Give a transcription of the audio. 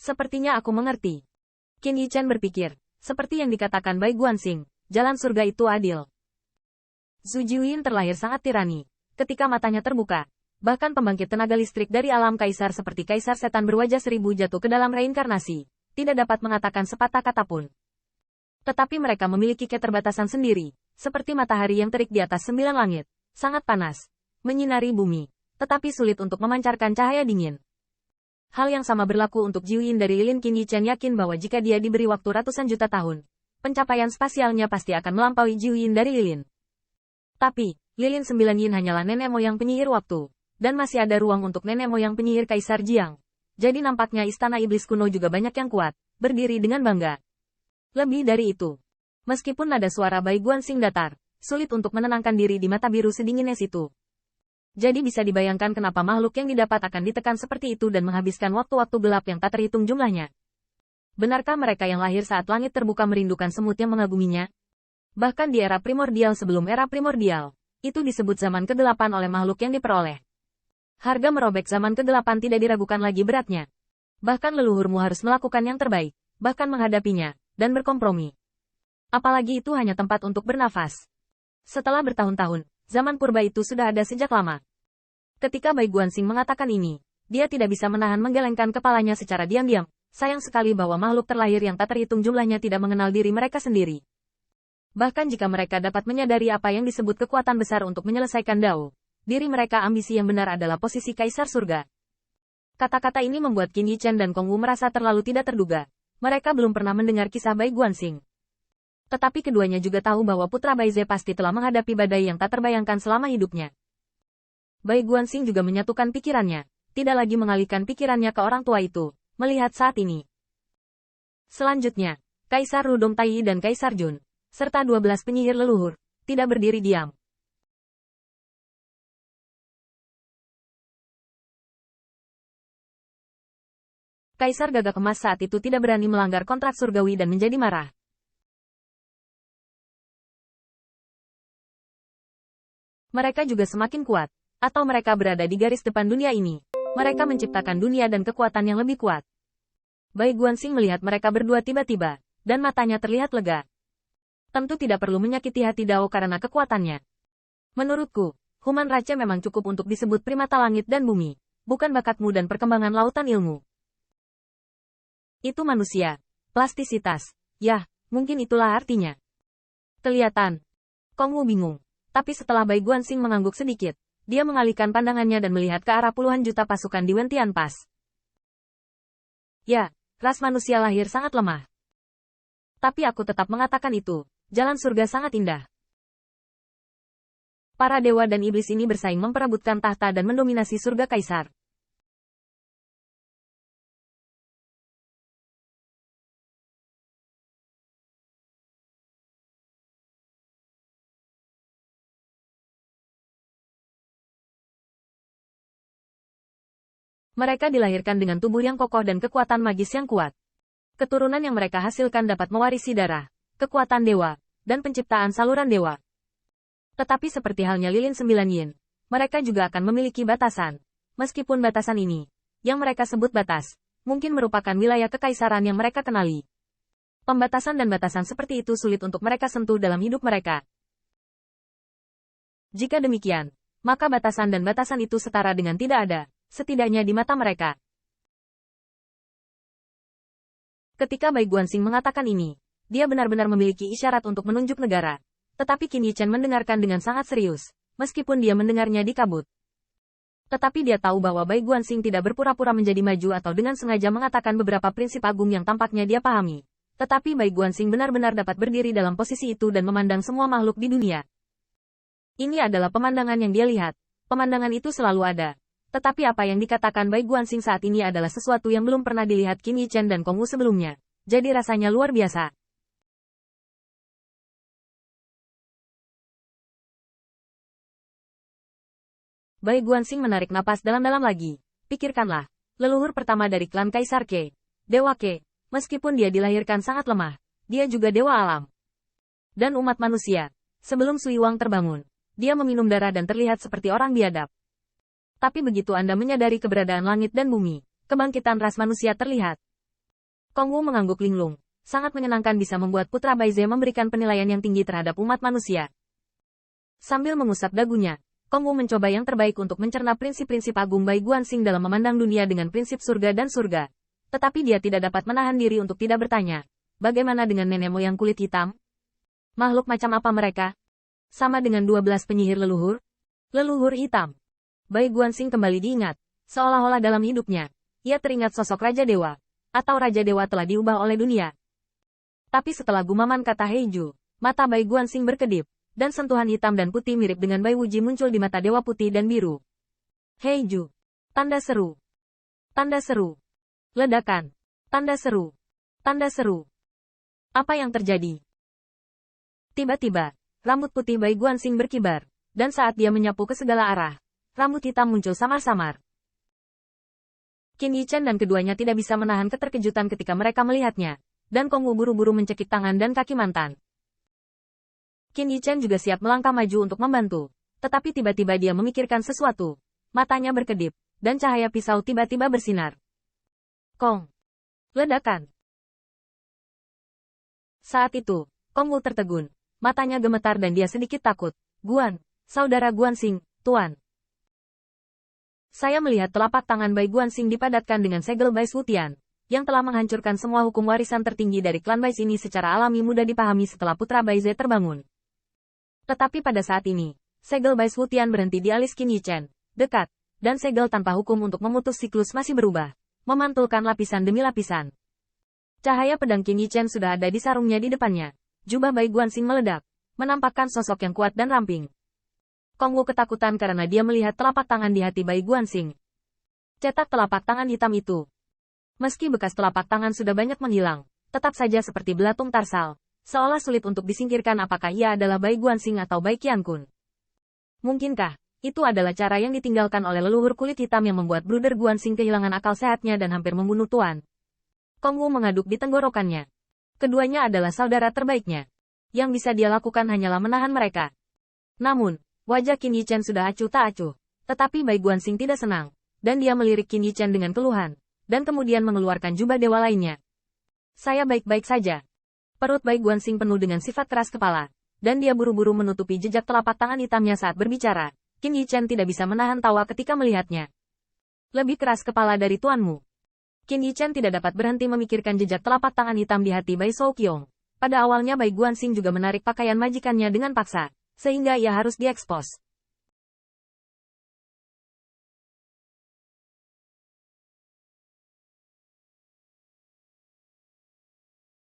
Sepertinya aku mengerti. Qin Yichen berpikir, seperti yang dikatakan Bai Guanxing, jalan surga itu adil. Zhu Jiuyin terlahir sangat tirani. Ketika matanya terbuka, bahkan pembangkit tenaga listrik dari alam kaisar seperti kaisar setan berwajah seribu jatuh ke dalam reinkarnasi, tidak dapat mengatakan sepatah kata pun. Tetapi mereka memiliki keterbatasan sendiri, seperti matahari yang terik di atas 9 langit, sangat panas, menyinari bumi, tetapi sulit untuk memancarkan cahaya dingin. Hal yang sama berlaku untuk Jiuyin dari Lilin. Qin Yichen yakin bahwa jika dia diberi waktu ratusan juta tahun, pencapaian spasialnya pasti akan melampaui Jiuyin dari Lilin. Tapi, Lilin 9 Yin hanyalah nenek moyang penyihir waktu, dan masih ada ruang untuk nenek moyang penyihir Kaisar Jiang. Jadi nampaknya istana iblis kuno juga banyak yang kuat, berdiri dengan bangga. Lebih dari itu, meskipun nada suara Bai Guanxing datar, sulit untuk menenangkan diri di mata biru sedingin es itu. Jadi bisa dibayangkan kenapa makhluk yang didapat akan ditekan seperti itu dan menghabiskan waktu-waktu gelap yang tak terhitung jumlahnya. Benarkah mereka yang lahir saat langit terbuka merindukan semut yang mengaguminya? Bahkan di era primordial sebelum era primordial, itu disebut zaman kegelapan oleh makhluk yang diperoleh. Harga merobek zaman kegelapan tidak diragukan lagi beratnya. Bahkan leluhurmu harus melakukan yang terbaik, bahkan menghadapinya, dan berkompromi. Apalagi itu hanya tempat untuk bernafas. Setelah bertahun-tahun, zaman purba itu sudah ada sejak lama. Ketika Bai Guanxing mengatakan ini, dia tidak bisa menahan menggelengkan kepalanya secara diam-diam. Sayang sekali bahwa makhluk terlahir yang tak terhitung jumlahnya tidak mengenal diri mereka sendiri. Bahkan jika mereka dapat menyadari apa yang disebut kekuatan besar untuk menyelesaikan Dao, diri mereka ambisi yang benar adalah posisi Kaisar Surga. Kata-kata ini membuat Qin Yichen dan Kong Wu merasa terlalu tidak terduga. Mereka belum pernah mendengar kisah Bai Guanxing. Tetapi keduanya juga tahu bahwa putra Baize pasti telah menghadapi badai yang tak terbayangkan selama hidupnya. Bai Guanxing juga menyatukan pikirannya, tidak lagi mengalihkan pikirannya ke orang tua itu, melihat saat ini. Selanjutnya, Kaisar Rudong Taiyi dan Kaisar Jun, serta 12 penyihir leluhur, tidak berdiri diam. Kaisar Gagak Emas saat itu tidak berani melanggar kontrak surgawi dan menjadi marah. Mereka juga semakin kuat, atau mereka berada di garis depan dunia ini. Mereka menciptakan dunia dan kekuatan yang lebih kuat. Bai Guanxing melihat mereka berdua tiba-tiba, dan matanya terlihat lega. Tentu tidak perlu menyakiti hati Dao karena kekuatannya. Menurutku, Human Rache memang cukup untuk disebut primata langit dan bumi, bukan bakatmu dan perkembangan lautan ilmu. Itu manusia. Plastisitas. Yah, mungkin itulah artinya. Kelihatan. Kong Wu bingung. Tapi setelah Bai Guanxing mengangguk sedikit, dia mengalihkan pandangannya dan melihat ke arah puluhan juta pasukan di Wentian Pass. Ya, ras manusia lahir sangat lemah. Tapi aku tetap mengatakan itu, jalan surga sangat indah. Para dewa dan iblis ini bersaing memperebutkan tahta dan mendominasi surga kaisar. Mereka dilahirkan dengan tubuh yang kokoh dan kekuatan magis yang kuat. Keturunan yang mereka hasilkan dapat mewarisi darah, kekuatan dewa, dan penciptaan saluran dewa. Tetapi seperti halnya Lilin 9 Yin, mereka juga akan memiliki batasan. Meskipun batasan ini, yang mereka sebut batas, mungkin merupakan wilayah kekaisaran yang mereka kenali. Pembatasan dan batasan seperti itu sulit untuk mereka sentuh dalam hidup mereka. Jika demikian, maka batasan dan batasan itu setara dengan tidak ada. Setidaknya di mata mereka. Ketika Bai Guanxing mengatakan ini, dia benar-benar memiliki isyarat untuk menunjuk negara. Tetapi Qin Yichen mendengarkan dengan sangat serius, meskipun dia mendengarnya di kabut. Tetapi dia tahu bahwa Bai Guanxing tidak berpura-pura menjadi maju atau dengan sengaja mengatakan beberapa prinsip agung yang tampaknya dia pahami. Tetapi Bai Guanxing benar-benar dapat berdiri dalam posisi itu dan memandang semua makhluk di dunia. Ini adalah pemandangan yang dia lihat. Pemandangan itu selalu ada. Tetapi apa yang dikatakan Bai Guanxing saat ini adalah sesuatu yang belum pernah dilihat Qin Yichen dan Kong Wu sebelumnya. Jadi rasanya luar biasa. Bai Guanxing menarik napas dalam-dalam lagi. Pikirkanlah, leluhur pertama dari klan Kaisar Ke, Dewa Ke, meskipun dia dilahirkan sangat lemah, dia juga dewa alam. Dan umat manusia, sebelum Sui Wang terbangun, dia meminum darah dan terlihat seperti orang biadab. Tapi begitu Anda menyadari keberadaan langit dan bumi, kebangkitan ras manusia terlihat. Kong Wu mengangguk linglung. Sangat menyenangkan bisa membuat Putra Baize memberikan penilaian yang tinggi terhadap umat manusia. Sambil mengusap dagunya, Kong Wu mencoba yang terbaik untuk mencerna prinsip-prinsip agung Bai Guanxing dalam memandang dunia dengan prinsip surga dan surga. Tetapi dia tidak dapat menahan diri untuk tidak bertanya. Bagaimana dengan nenek moyang kulit hitam? Makhluk macam apa mereka? Sama dengan 12 penyihir leluhur? Leluhur hitam. Bai Guanxing kembali diingat. Seolah-olah dalam hidupnya, ia teringat sosok Raja Dewa. Atau Raja Dewa telah diubah oleh dunia. Tapi setelah gumaman kata Heiju, mata Bai Guanxing berkedip, dan sentuhan hitam dan putih mirip dengan Bai Wuji muncul di mata Dewa Putih dan Biru. Heiju. Tanda seru. Tanda seru. Ledakan. Tanda seru. Tanda seru. Apa yang terjadi? Tiba-tiba, rambut putih Bai Guanxing berkibar, dan saat dia menyapu ke segala arah, rambut hitam muncul samar-samar. Qin Yichen dan keduanya tidak bisa menahan keterkejutan ketika mereka melihatnya. Dan Kong Wu buru-buru mencekik tangan dan kaki mantan. Qin Yichen juga siap melangkah maju untuk membantu. Tetapi tiba-tiba dia memikirkan sesuatu. Matanya berkedip, dan cahaya pisau tiba-tiba bersinar. Kong. Ledakan. Saat itu, Kong Wu tertegun. Matanya gemetar dan dia sedikit takut. Guan, saudara Guanxing, Tuan. Saya melihat telapak tangan Bai Guanxing dipadatkan dengan segel Bai Wutian, yang telah menghancurkan semua hukum warisan tertinggi dari klan Bai ini secara alami mudah dipahami setelah Putra Baize terbangun. Tetapi pada saat ini, segel Bai Wutian berhenti di alis Qin Yichen, dekat, dan segel tanpa hukum untuk memutus siklus masih berubah, memantulkan lapisan demi lapisan. Cahaya pedang Qin Yichen sudah ada di sarungnya di depannya. Jubah Bai Guanxing meledak, menampakkan sosok yang kuat dan ramping. Kong Wu ketakutan karena dia melihat telapak tangan di hati Bai Guanxing. Cetak telapak tangan hitam itu. Meski bekas telapak tangan sudah banyak menghilang, tetap saja seperti belatung tarsal, seolah sulit untuk disingkirkan apakah ia adalah Bai Guanxing atau Bai Qiankun. Mungkinkah, itu adalah cara yang ditinggalkan oleh leluhur kulit hitam yang membuat Bruder Guanxing kehilangan akal sehatnya dan hampir membunuh Tuan? Kong Wu mengaduk di tenggorokannya. Keduanya adalah saudara terbaiknya. Yang bisa dia lakukan hanyalah menahan mereka. Namun, wajah Qin Yichen sudah acuh tak acuh. Tetapi Bai Guanxing tidak senang, dan dia melirik Qin Yichen dengan keluhan. Dan kemudian mengeluarkan jubah dewa lainnya. Saya baik-baik saja. Perut Bai Guanxing penuh dengan sifat keras kepala, dan dia buru-buru menutupi jejak telapak tangan hitamnya saat berbicara. Qin Yichen tidak bisa menahan tawa ketika melihatnya. Lebih keras kepala dari tuanmu. Qin Yichen tidak dapat berhenti memikirkan jejak telapak tangan hitam di hati Bai Shouqiong. Pada awalnya Bai Guanxing juga menarik pakaian majikannya dengan paksa, sehingga ia harus diekspos.